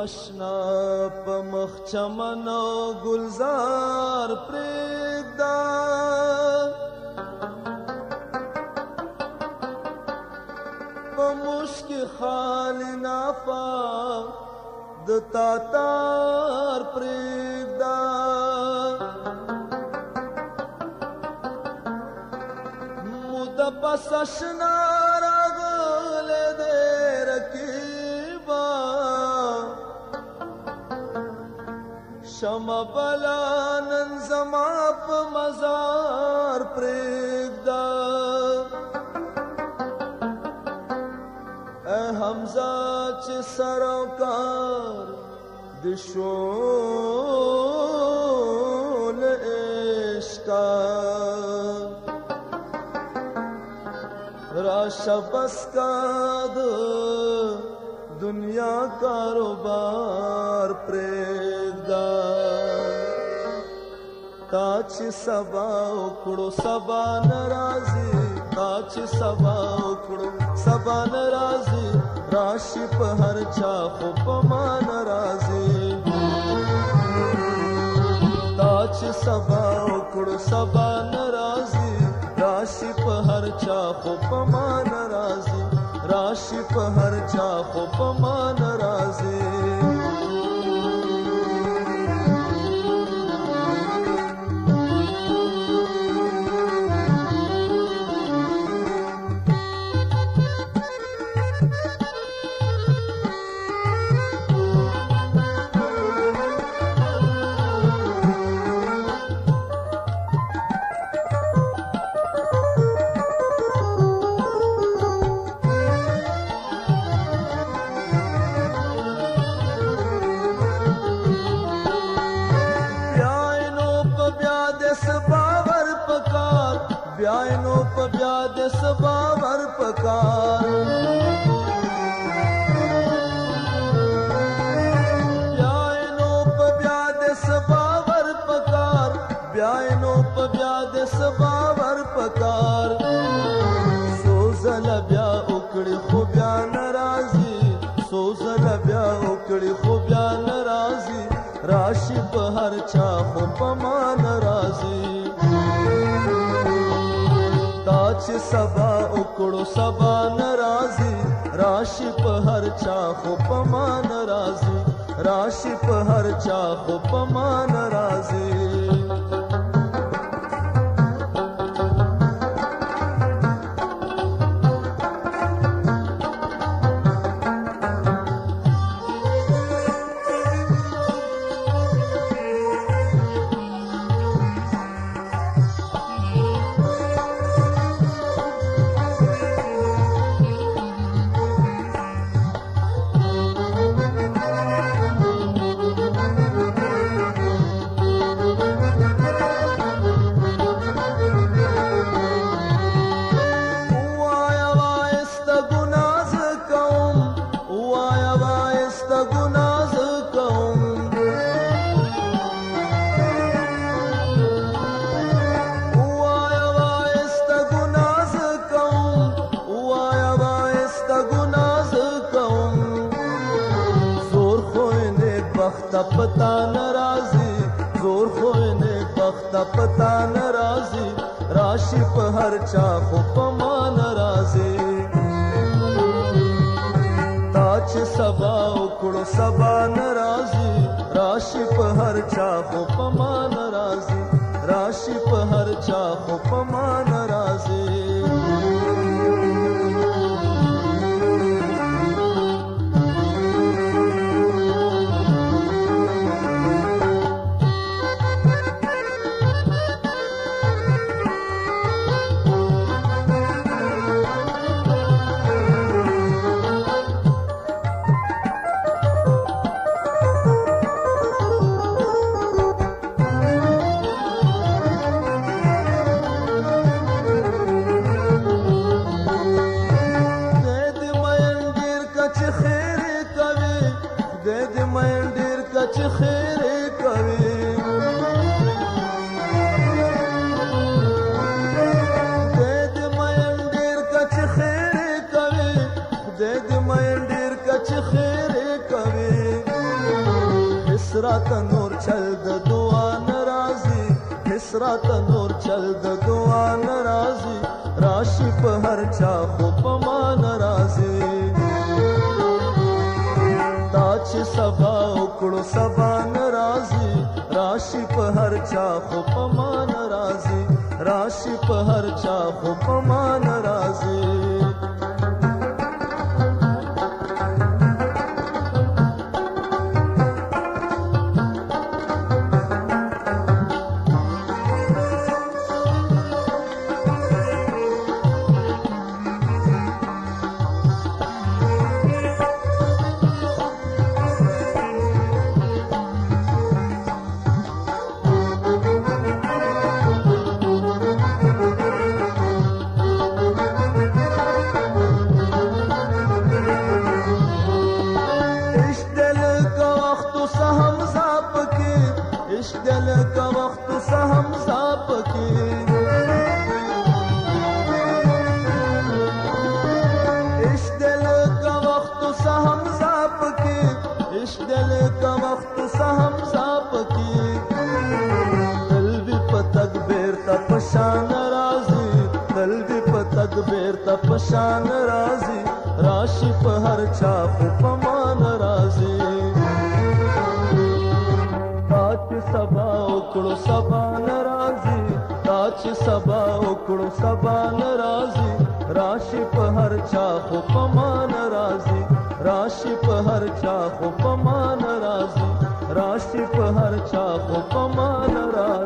اشنا په مخ چمن او گلزار پرېږده په مشک خالی نافه د تاتار پرېږده موده پس اشنا راغلی دی رقیبه شمع بلا نن زما په مزار پرېږده ای حمزه چې سروکار د شول عشقه راشه بس کا د دنیا کاروبار پرېږده تا چې سبا وکړو سبا نه راځي تا چې سبا وکړو سبا نه راځي راشي په هر چا خو په ما نه راځي تا چې سبا وکړو سبا نه راځي راشي په هر چا خو په ما نه راځي راشي په هر چا خو په ما نه راځي بیاینو په بیا د سباور پکار بیاینو په بیا د سباور پکار بیاینو په بیا د سباور پکار سوزل بیا وکړي خو بیا ناراضي سوزل بیا وکړي خو بیا ناراضي راشي په هر چا خو په ما ناراضي تا چې سبا وکړو سبا ناراضي راشي په هر چا خو په ما ناراضي راشي په هر چا خو په ما ناراضي پتا ناراضي زور خو نه بخت پتا ناراضي راشي په هر چا خو په ما ناراضي تا چې سبا وکړو سبا ناراضي راشي په هر چا خو په ما ناراضي راشي په هر چا خو په ما ناراضي راته نور چل د دعا ناراضي هیڅ راته نور چل د دعا ناراضي راشي په هر چا خو په ما ناراضي تا چې سبا وکړو سبا ناراضي راشي په هر چا خو په ما ناراضي راشي په هر چا خو په ما ناراضي دل کا وقت سهم زاپ کی عشق دل کا وقت سهم زاپ کی عشق دل کا وقت سهم زاپ کی دل بھی پتک بیر تا پشان راضی دل بھی پتک بیر تا پشان راضی راشی په هر چا خو پمان راضی سبا وکړو سبا ناراضي تا چې سبا وکړو سبا ناراضي راشي په هر چا خو په ما ناراضي راشي په هر چا خو په ما ناراضي راشي په هر چا خو په ما ناراضي